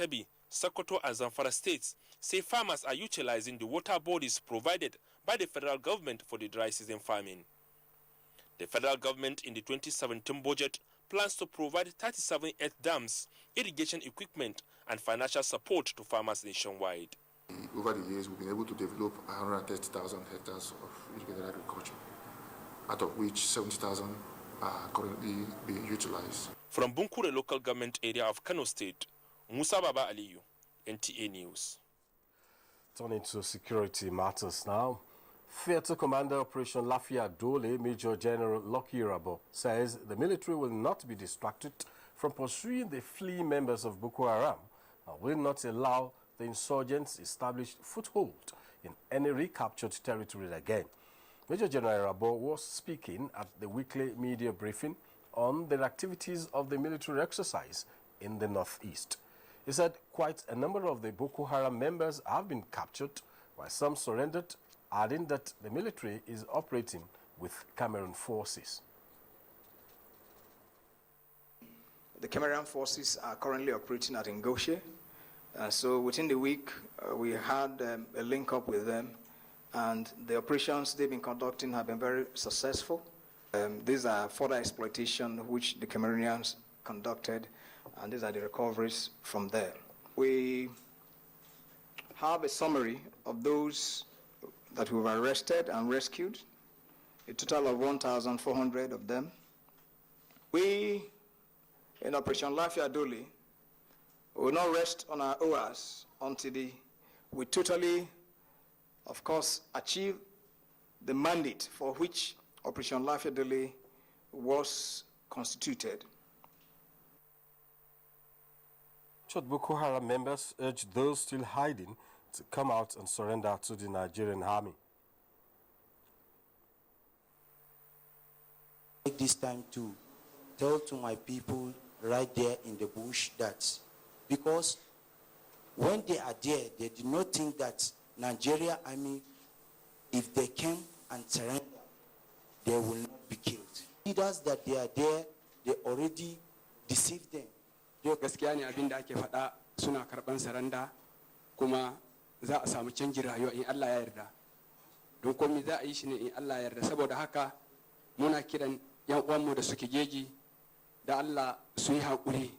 Kebbi, Sokoto and Zamfara states say farmers are utilizing the water bodies provided by the federal government for the dry season farming. The federal government in the 2017 budget plans to provide 37 earth dams, irrigation equipment and financial support to farmers nationwide. Over the years, we've been able to develop 130,000 hectares of irrigated agriculture, out of which 70,000 are currently being utilized. From Bunkure local government area of Kano State, Musa Baba Aliyu, NTA News. Turning to security matters now. Theatre Commander Operation Lafia Dole, Major General Lucky Rabo, says the military will not be distracted from pursuing the fleeing members of Boko Haram and will not allow the insurgents establish foothold in any recaptured territory again. Major General Rabo was speaking at the weekly media briefing on the activities of the military exercise in the northeast. He said quite a number of the Boko Haram members have been captured, while some surrendered, adding that the military is operating with Cameroon forces. The Cameroon forces are currently operating at Ngoshe. So within the week, we had a link up with them, and the operations they've been conducting have been very successful. These are further exploitation which the Cameroonians conducted, and these are the recoveries from there. We have a summary of those that we've arrested and rescued, a total of 1,400 of them. We, in Operation Lafia Dole, will not rest on our oars until we totally, of course, achieve the mandate for which Operation Lafia Dole was constituted. Boko Haram members urge those still hiding to come out and surrender to the Nigerian army. Take this time to tell to my people right there in the bush that because when they are there, they do not think that Nigerian army, if they came and surrender, they will not be killed. Leaders that they are there, they already deceived them. Gaskiya ne abin da ake faɗa suna karɓan saranda kuma za a samu canjin rayuwa in Allah ya yarda. Don komai za a yi shi ne in Allah ya yarda. Saboda haka muna kiran yan uwanmu da suke jeji da Allah su yi haƙuri.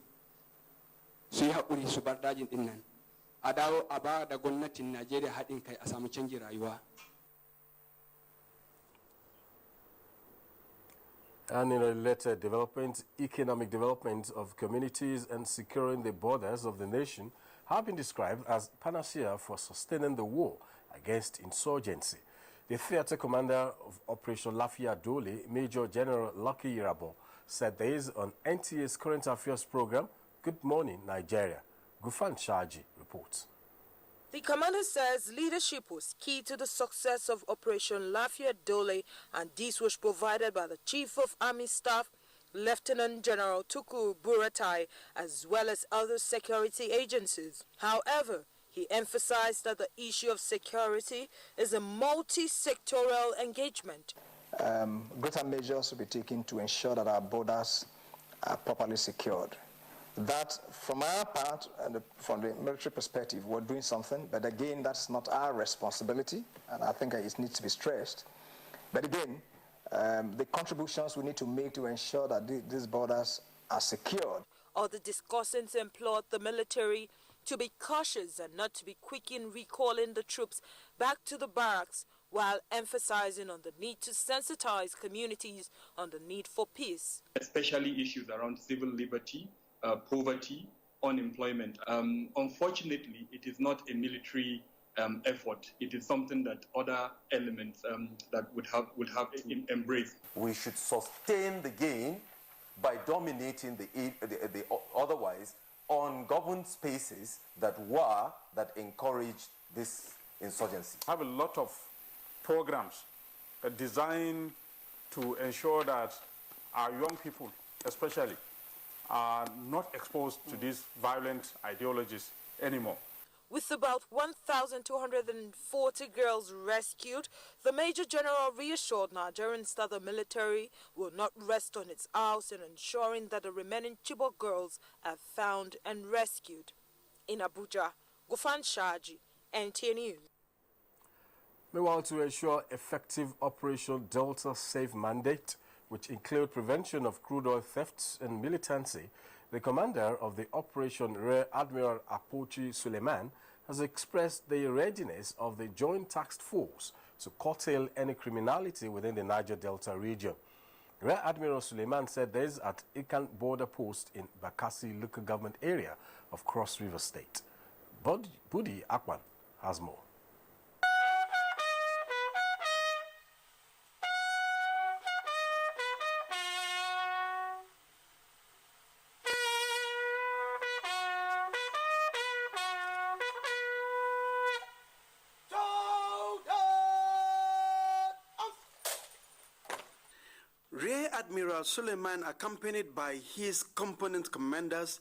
Su yi haƙuri su bar dajin din nan. A dawo a ba da gwamnatin Najeriya haɗin kai a samu canjin rayuwa. And in a related development, economic development of communities and securing the borders of the nation have been described as panacea for sustaining the war against insurgency. The theatre commander of Operation Lafia Dole, Major General Lucky Rabo, said this on NTA's current affairs program, Good Morning Nigeria. Gufan Shaji reports. The commander says leadership was key to the success of Operation Lafia Dole, and this was provided by the Chief of Army Staff, Lieutenant General Tuku Buratai, as well as other security agencies. However, he emphasized that the issue of security is a multi-sectoral engagement. Greater measures will be taken to ensure that our borders are properly secured. That, from our part and from the military perspective, we're doing something, but again, that's not our responsibility, and I think it needs to be stressed. But again, the contributions we need to make to ensure that these borders are secured. Other discussants implored the military to be cautious and not to be quick in recalling the troops back to the barracks, while emphasizing on the need to sensitize communities on the need for peace. Especially issues around civil liberty, poverty, unemployment. Unfortunately, it is not a military effort. It is something that other elements that would have to embrace. We should sustain the gain by dominating the otherwise ungoverned spaces that encouraged this insurgency. I have a lot of programs designed to ensure that our young people, especially, are not exposed to these violent ideologies anymore. With about 1,240 girls rescued, the Major General reassured Nigerians that the military will not rest on its house in ensuring that the remaining Chibok girls are found and rescued. In Abuja, Gufan Shaji, NTA News. Meanwhile, to ensure effective Operation Delta Safe mandate, which include prevention of crude oil thefts and militancy, the commander of the Operation Rear Admiral Apochi Suleiman has expressed the readiness of the Joint Task Force to curtail any criminality within the Niger Delta region. Rear Admiral Suleiman said this at Ikan border post in Bakassi local government area of Cross River State. Budi Akwan has more. Rear Admiral Suleiman, accompanied by his component commanders,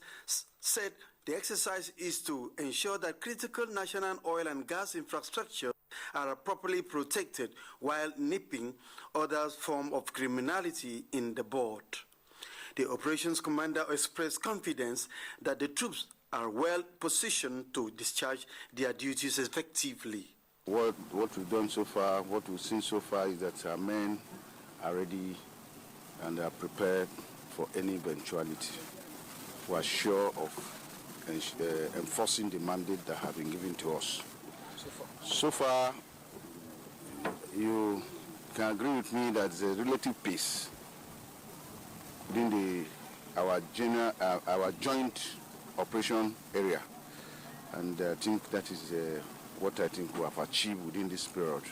said the exercise is to ensure that critical national oil and gas infrastructure are properly protected while nipping other forms of criminality in the bud. The operations commander expressed confidence that the troops are well positioned to discharge their duties effectively. What we've done so far, what we've seen so far is that our men are ready and are prepared for any eventuality. We are sure of enforcing the mandate that have been given to us. So far, you can agree with me that there's a relative peace within our joint operation area, and I think that is what I think we have achieved within this period.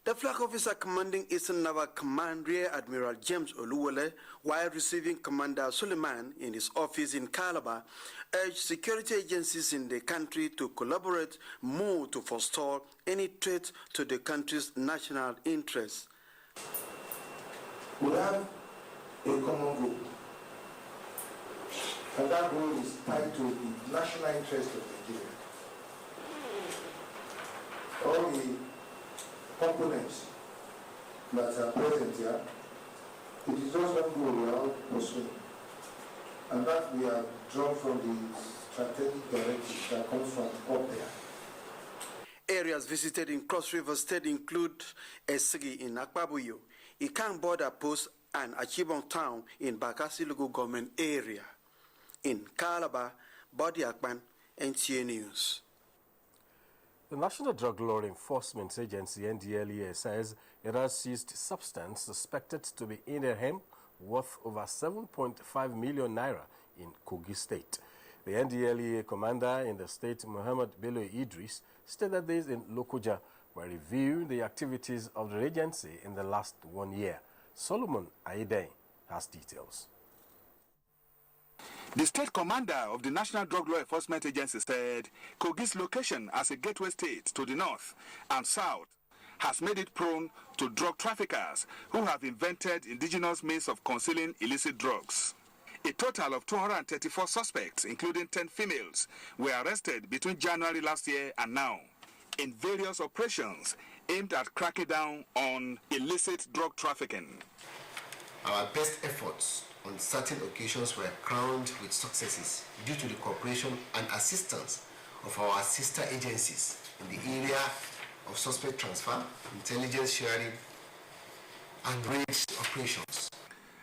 The flag officer commanding Eastern Naval Command, Rear Admiral James Oluwole, while receiving Commander Suleiman in his office in Calabar, urged security agencies in the country to collaborate more to forestall any threat to the country's national interests. We have a common goal, and that goal is tied to the national interest of Nigeria. All the components that are present here, it is just one goal we are all pursuing, and that we are drawn from the strategic directive that comes from up there. Areas visited in Cross River State include Esigi in Akpabuyo, Ikan border post, and Achibon town in Bakassi local government area. In Calabar, Bodi Akpan, NTA News. The National Drug Law Enforcement Agency, NDLEA, says it has seized substance suspected to be in a hemp worth over 7.5 million naira in Kogi State. The NDLEA commander in the state, Muhammad Bello Idris, stated this in Lokoja, while reviewing the activities of the agency in the last 1 year. Solomon Aiden has details. The state commander of the National Drug Law Enforcement Agency said Kogi's location as a gateway state to the north and south has made it prone to drug traffickers who have invented indigenous means of concealing illicit drugs. A total of 234 suspects, including 10 females, were arrested between January last year and now in various operations aimed at cracking down on illicit drug trafficking. Our best efforts on certain occasions were crowned with successes due to the cooperation and assistance of our sister agencies in the area of suspect transfer, intelligence sharing, and raid operations.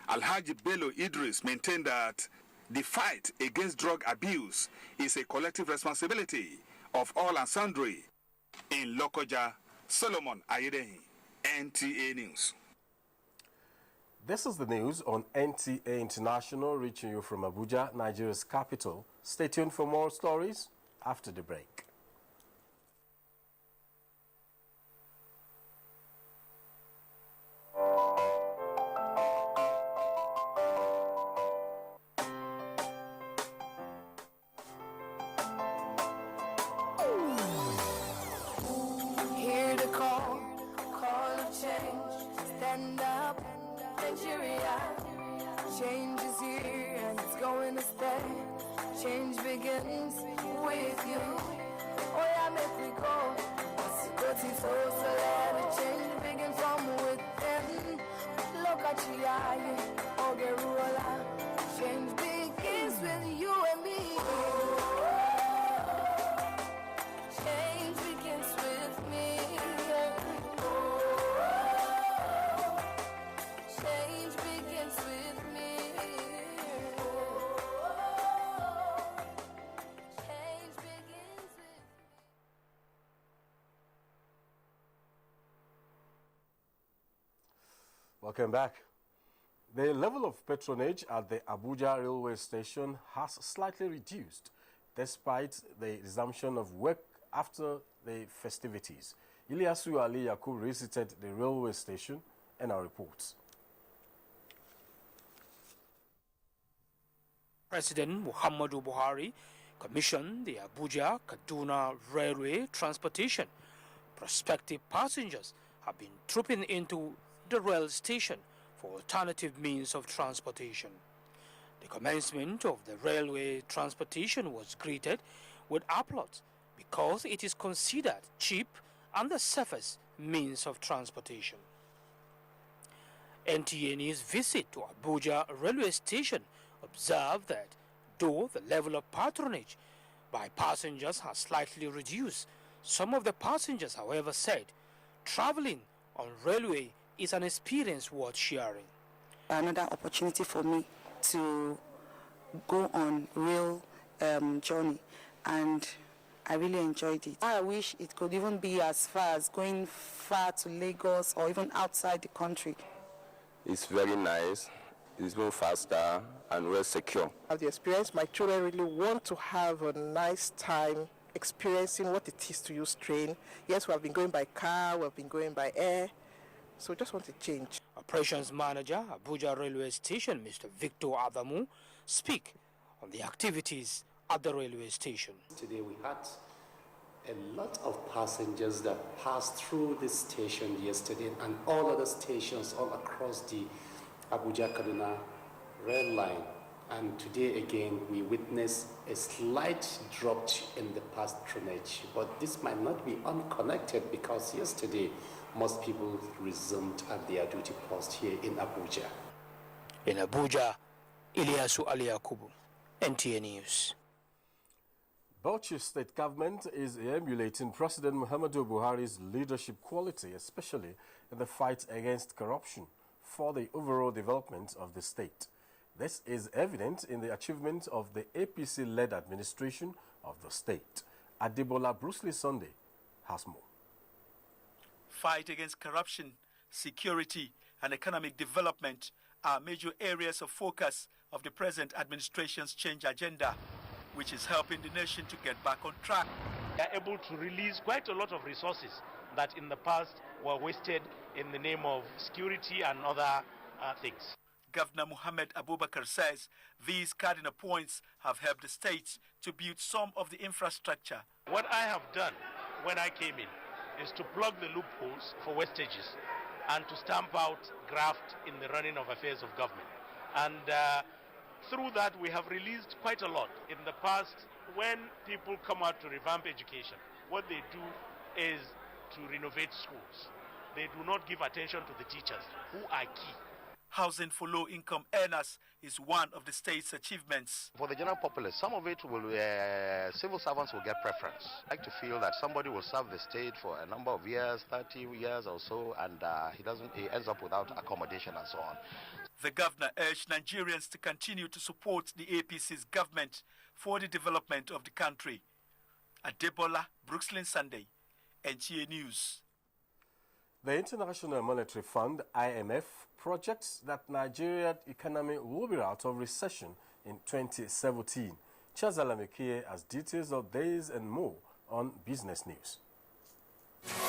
Alhaji Bello Idris maintained that the fight against drug abuse is a collective responsibility of all and sundry. In Lokoja, Solomon Ayedehi, NTA News. This is the news on NTA International, reaching you from Abuja, Nigeria's capital. Stay tuned for more stories after the break. Hear the call of change, stand up. Nigeria, change is here and it's going to stay. Change begins with you. Oh yeah, make we go. So let the change begin from within. Look at you, oh Geruola. Change begins with you and me. Welcome back. The level of patronage at the Abuja railway station has slightly reduced despite the resumption of work after the festivities. Ilyasu Ali Yakub visited the railway station and our reports. President Muhammadu Buhari commissioned the Abuja-Kaduna Railway transportation. Prospective passengers have been trooping into the rail station for alternative means of transportation. The commencement of the railway transportation was greeted with applause because it is considered cheap and the safest means of transportation. NTA's visit to Abuja railway station observed that though the level of patronage by passengers has slightly reduced, some of the passengers, however, said traveling on railway is an experience worth sharing. Another opportunity for me to go on rail journey, and I really enjoyed it. I wish it could even be as far as going far to Lagos or even outside the country. It's very nice, it's even faster and well secure. The experience, my children really want to have a nice time experiencing what it is to use train. Yes, we have been going by car, we have been going by air, so just want to change. Operations Manager, Abuja Railway Station, Mr. Victor Adamu, speak on the activities at the railway station. Today we had a lot of passengers that passed through this station yesterday and all other stations all across the Abuja-Kaduna rail line. And today again we witnessed a slight drop in the patronage, but this might not be unconnected because yesterday most people resumed at their duty post here in Abuja. In Abuja, Ilyasu Ali Yakubu, NTA News. Bauchi State Government is emulating President Muhammadu Buhari's leadership quality, especially in the fight against corruption, for the overall development of the state. This is evident in the achievement of the APC-led administration of the state. Adebola Bruce Lee Sunday has more. Fight against corruption, security, and economic development are major areas of focus of the present administration's change agenda, which is helping the nation to get back on track. They are able to release quite a lot of resources that in the past were wasted in the name of security and other things. Governor Mohammed Abubakar says these cardinal points have helped the state to build some of the infrastructure. What I have done when I came in is to plug the loopholes for wastages and to stamp out graft in the running of affairs of government. And through that, we have released quite a lot. In the past, when people come out to revamp education, what they do is to renovate schools. They do not give attention to the teachers, who are key. Housing for low-income earners is one of the state's achievements. For the general populace, some of it will, civil servants will get preference. I like to feel that somebody will serve the state for a number of years, 30 years or so, and he ends up without accommodation and so on. The governor urged Nigerians to continue to support the APC's government for the development of the country. Adebola, Brooklyn Sunday, NTA News. The International Monetary Fund, IMF, projects that Nigeria's economy will be out of recession in 2017. Chazala Mekie has details of this and more on Business News.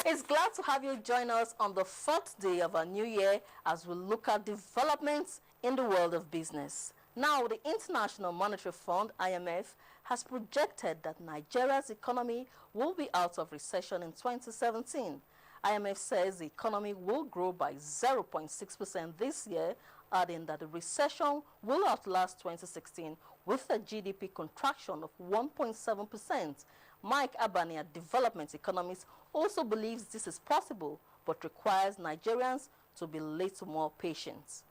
It's glad to have you join us on the fourth day of our new year as we look at developments in the world of business. Now, the International Monetary Fund, IMF, has projected that Nigeria's economy will be out of recession in 2017. IMF says the economy will grow by 0.6% this year, adding that the recession will outlast 2016 with a GDP contraction of 1.7%. Mike Abani, a development economist, also believes this is possible, but requires Nigerians to be a little more patient.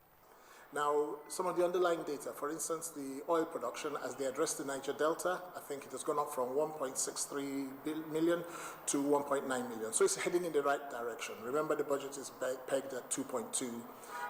Now, some of the underlying data, for instance, the oil production, as they address the Niger Delta, I think it has gone up from 1.63 million to 1.9 million. So it's heading in the right direction. Remember, the budget is pegged at 2.2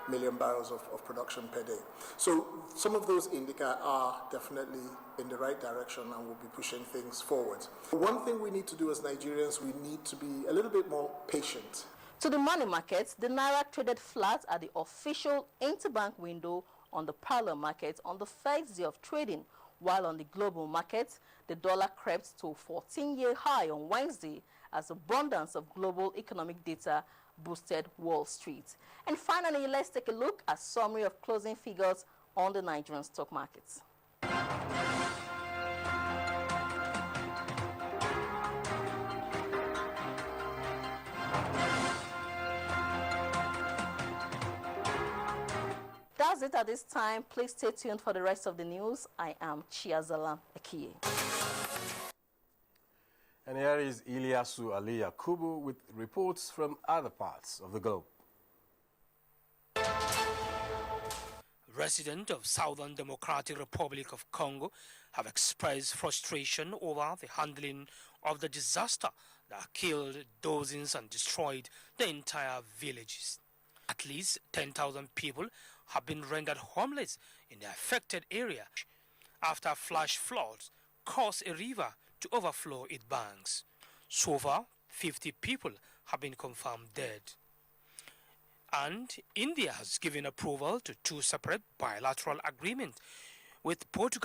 million barrels of production per day. So some of those indicators are definitely in the right direction and will be pushing things forward. One thing we need to do as Nigerians, we need to be a little bit more patient. To the money markets, the Naira traded flat at the official interbank window on the parallel market on the first day of trading, while on the global market, the dollar crept to a 14-year high on Wednesday as abundance of global economic data boosted Wall Street. And finally, let's take a look at summary of closing figures on the Nigerian stock markets. That's it at this time. Please stay tuned for the rest of the news. I am Chiazala Ekie. And here is Ilyasu Ali Yakubu with reports from other parts of the globe. Residents of Southern Democratic Republic of Congo have expressed frustration over the handling of the disaster that killed dozens and destroyed the entire villages. At least 10,000 people have been rendered homeless in the affected area after flash floods caused a river to overflow its banks. So far, 50 people have been confirmed dead. And India has given approval to two separate bilateral agreements with Portugal